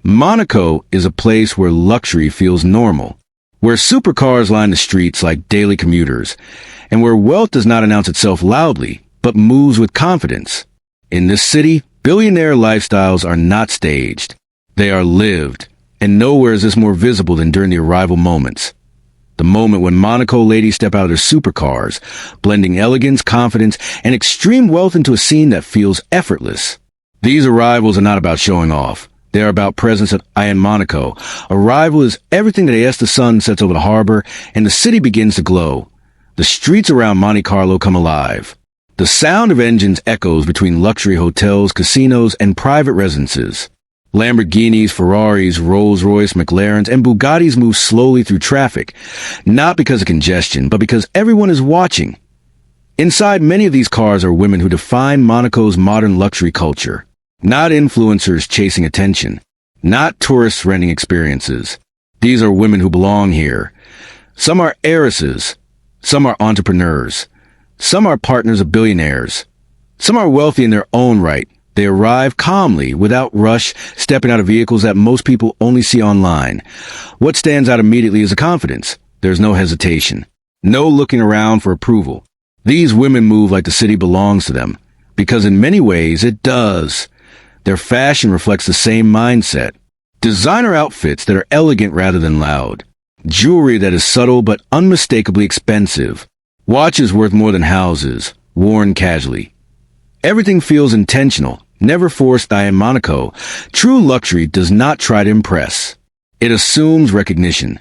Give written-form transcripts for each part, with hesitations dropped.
Monaco is a place where luxury feels normal, where supercars line the streets like daily commuters, and where wealth does not announce itself loudly, but moves with confidence. In this city, billionaire lifestyles are not staged. They are lived, and nowhere is this more visible than during the arrival moments. The moment when Monaco ladies step out of their supercars, blending elegance, confidence, and extreme wealth into a scene that feels effortless. These arrivals are not about showing off. They are about presence at Monaco. Arrival is everything that as the sun sets over the harbor and the city begins to glow. The streets around Monte Carlo come alive. The sound of engines echoes between luxury hotels, casinos, and private residences. Lamborghinis, Ferraris, Rolls-Royce, McLarens, and Bugattis move slowly through traffic, not because of congestion, but because everyone is watching. Inside many of these cars are women who define Monaco's modern luxury culture. Not influencers chasing attention, not tourists renting experiences. These are women who belong here. Some are heiresses, some are entrepreneurs, some are partners of billionaires, some are wealthy in their own right. They arrive calmly, without rush, stepping out of vehicles that most people only see online. What stands out immediately is the confidence. There's no hesitation, no looking around for approval. These women move like the city belongs to them, because in many ways it does. Their fashion reflects the same mindset. Designer outfits that are elegant rather than loud. Jewelry that is subtle but unmistakably expensive. Watches worth more than houses, worn casually. Everything feels intentional, never forced. In Monaco, true luxury does not try to impress. It assumes recognition.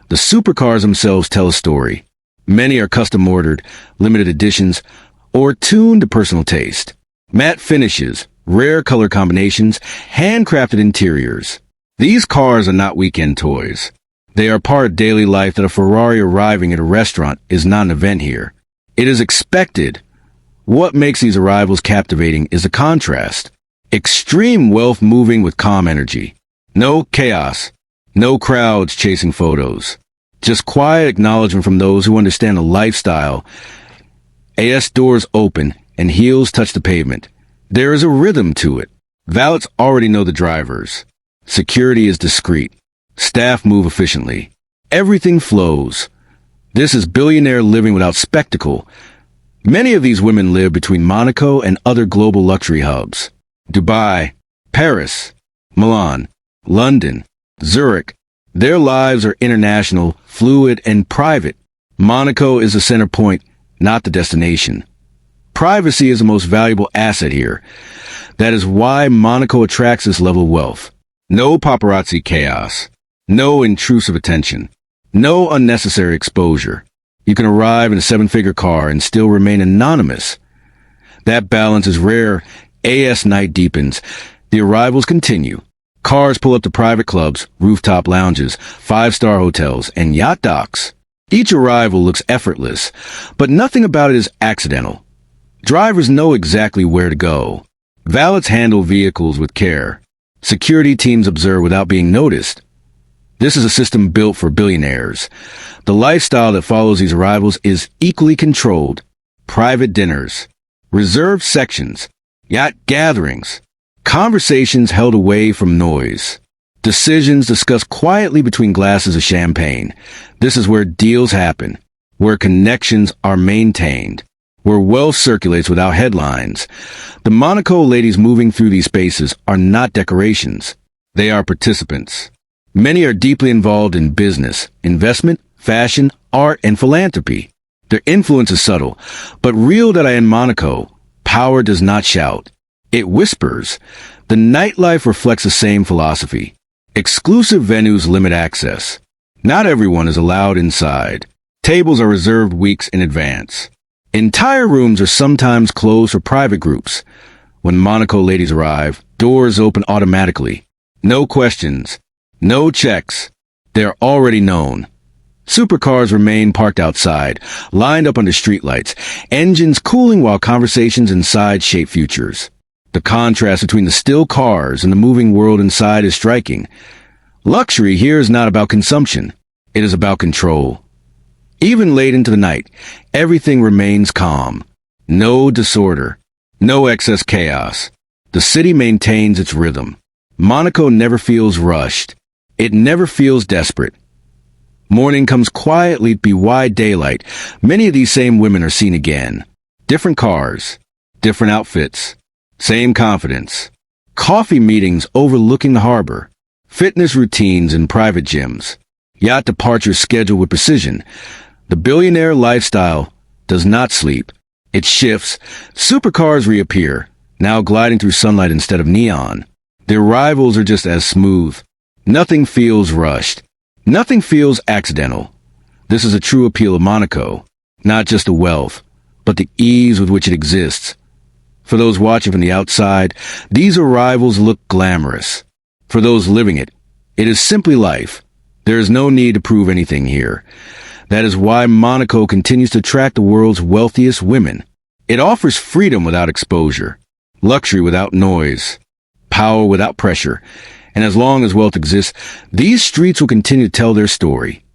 The supercars themselves tell a story. Many are custom-ordered, limited editions, or tuned to personal taste. Matte finishes, rare color combinations, handcrafted interiors. These cars are not weekend toys. They are part of daily life that a Ferrari arriving at a restaurant is not an event here. It is expected. What makes these arrivals captivating is the contrast. Extreme wealth moving with calm energy. No chaos. No crowds chasing photos. Just quiet acknowledgement from those who understand the lifestyle. AS doors open and heels touch the pavement. There is a rhythm to it. Valets already know the drivers. Security is discreet. Staff move efficiently. Everything flows. This is billionaire living without spectacle. Many of these women live between Monaco and other global luxury hubs. Dubai, Paris, Milan, London, Zurich. Their lives are international, fluid, and private. Monaco is the center point, not the destination. Privacy is the most valuable asset here. That is why Monaco attracts this level of wealth. No paparazzi chaos. No intrusive attention. No unnecessary exposure. You can arrive in a seven-figure car and still remain anonymous. That balance is rare. AS night deepens. The arrivals continue. Cars pull up to private clubs, rooftop lounges, five-star hotels, and yacht docks. Each arrival looks effortless, but nothing about it is accidental. Drivers know exactly where to go. Valets handle vehicles with care. Security teams observe without being noticed. This is a system built for billionaires. The lifestyle that follows these arrivals is equally controlled. Private dinners, reserved sections, yacht gatherings, conversations held away from noise, decisions discussed quietly between glasses of champagne. This is where deals happen, where connections are maintained, where wealth circulates without headlines. The Monaco ladies moving through these spaces are not decorations. They are participants. Many are deeply involved in business, investment, fashion, art, and philanthropy. Their influence is subtle, but real. That in Monaco, power does not shout. It whispers. The nightlife reflects the same philosophy. Exclusive venues limit access. Not everyone is allowed inside. Tables are reserved weeks in advance. Entire rooms are sometimes closed for private groups. When Monaco ladies arrive, doors open automatically. No questions. No checks. They're already known. Supercars remain parked outside, lined up under streetlights, engines cooling while conversations inside shape futures. The contrast between the still cars and the moving world inside is striking. Luxury here is not about consumption. It is about control. Even late into the night, everything remains calm. No disorder. No excess chaos. The city maintains its rhythm. Monaco never feels rushed. It never feels desperate. Morning comes quietly by wide daylight. Many of these same women are seen again. Different cars, different outfits, same confidence. Coffee meetings overlooking the harbor. Fitness routines in private gyms. Yacht departures scheduled with precision. The billionaire lifestyle does not sleep. It shifts. Supercars reappear, now gliding through sunlight instead of neon. Their rivals are just as smooth. Nothing feels rushed. Nothing feels accidental. This is a true appeal of Monaco. Not just the wealth, but the ease with which it exists. For those watching from the outside, these arrivals look glamorous. For those living it, it is simply life. There is no need to prove anything here. That is why Monaco continues to attract the world's wealthiest women. It offers freedom without exposure, luxury without noise, power without pressure. And as long as wealth exists, these streets will continue to tell their story.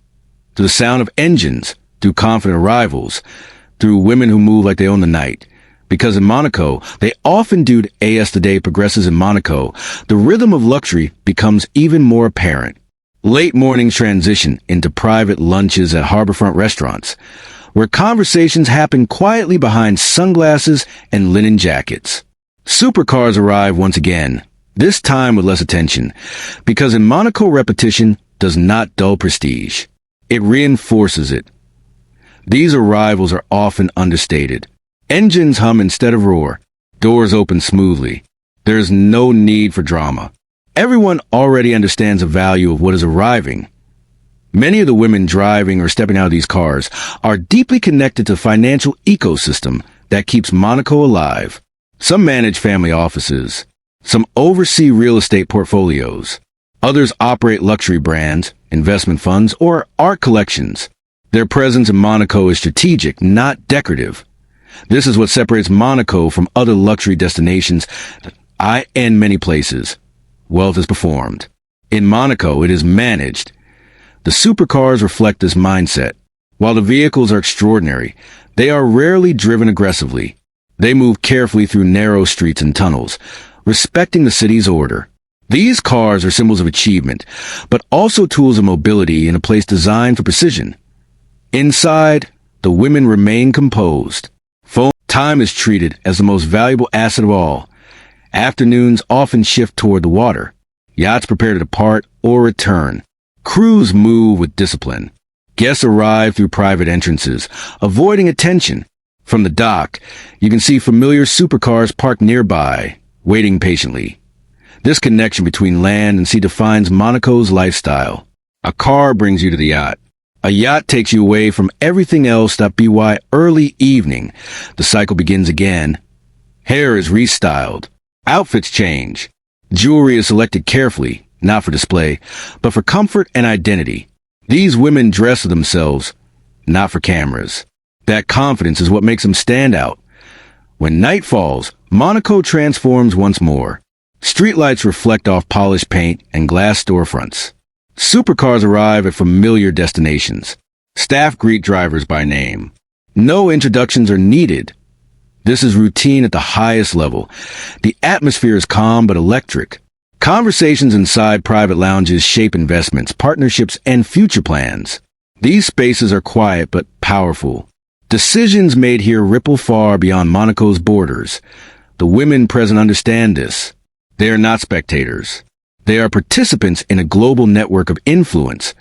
Through the sound of engines, through confident arrivals, through women who move like they own the night. Because in Monaco, they often do as the day progresses in Monaco, the rhythm of luxury becomes even more apparent. Late mornings transition into private lunches at harborfront restaurants, where conversations happen quietly behind sunglasses and linen jackets. Supercars arrive once again, this time with less attention, because in Monaco repetition does not dull prestige. It reinforces it. These arrivals are often understated. Engines hum instead of roar. Doors open smoothly. There is no need for drama. Everyone already understands the value of what is arriving. Many of the women driving or stepping out of these cars are deeply connected to the financial ecosystem that keeps Monaco alive. Some manage family offices. Some oversee real estate portfolios. Others operate luxury brands, investment funds, or art collections. Their presence in Monaco is strategic, not decorative. This is what separates Monaco from other luxury destinations in many places. Wealth is performed. In Monaco, it is managed. The supercars reflect this mindset. While the vehicles are extraordinary, they are rarely driven aggressively. They move carefully through narrow streets and tunnels, respecting the city's order. These cars are symbols of achievement, but also tools of mobility in a place designed for precision. Inside, the women remain composed. Time is treated as the most valuable asset of all. Afternoons often shift toward the water. Yachts prepare to depart or return. Crews move with discipline. Guests arrive through private entrances, avoiding attention. From the dock, you can see familiar supercars parked nearby, waiting patiently. This connection between land and sea defines Monaco's lifestyle. A car brings you to the yacht. A yacht takes you away from everything else. By early evening, the cycle begins again. Hair is restyled. Outfits change. Jewelry is selected carefully, not for display, but for comfort and identity. These women dress for themselves, not for cameras. That confidence is what makes them stand out. When night falls, Monaco transforms once more. Streetlights reflect off polished paint and glass storefronts. Supercars arrive at familiar destinations. Staff greet drivers by name. No introductions are needed. This is routine at the highest level. The atmosphere is calm but electric. Conversations inside private lounges shape investments, partnerships, and future plans. These spaces are quiet but powerful. Decisions made here ripple far beyond Monaco's borders. The women present understand this. They are not spectators. They are participants in a global network of influence.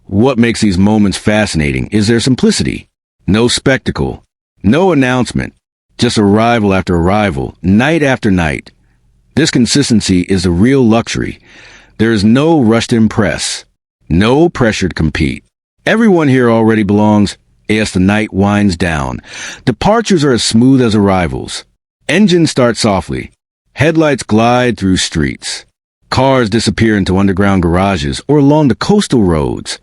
What makes these moments fascinating is their simplicity. No spectacle, no announcement, just arrival after arrival, night after night. This consistency is the real luxury. There is no rush to impress, no pressure to compete. Everyone here already belongs as the night winds down. Departures are as smooth as arrivals. Engines start softly. Headlights glide through streets. Cars disappear into underground garages or along the coastal roads.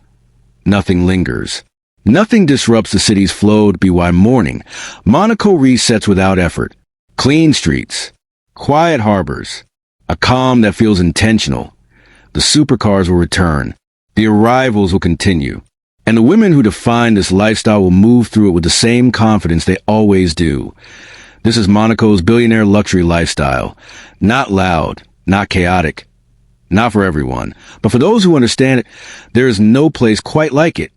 Nothing lingers. Nothing disrupts the city's flow. By morning, Monaco resets without effort. Clean streets, quiet harbors, a calm that feels intentional. The supercars will return. The arrivals will continue. And the women who define this lifestyle will move through it with the same confidence they always do. This is Monaco's billionaire luxury lifestyle. Not loud, not chaotic, Not for everyone, but for those who understand it, there is no place quite like it.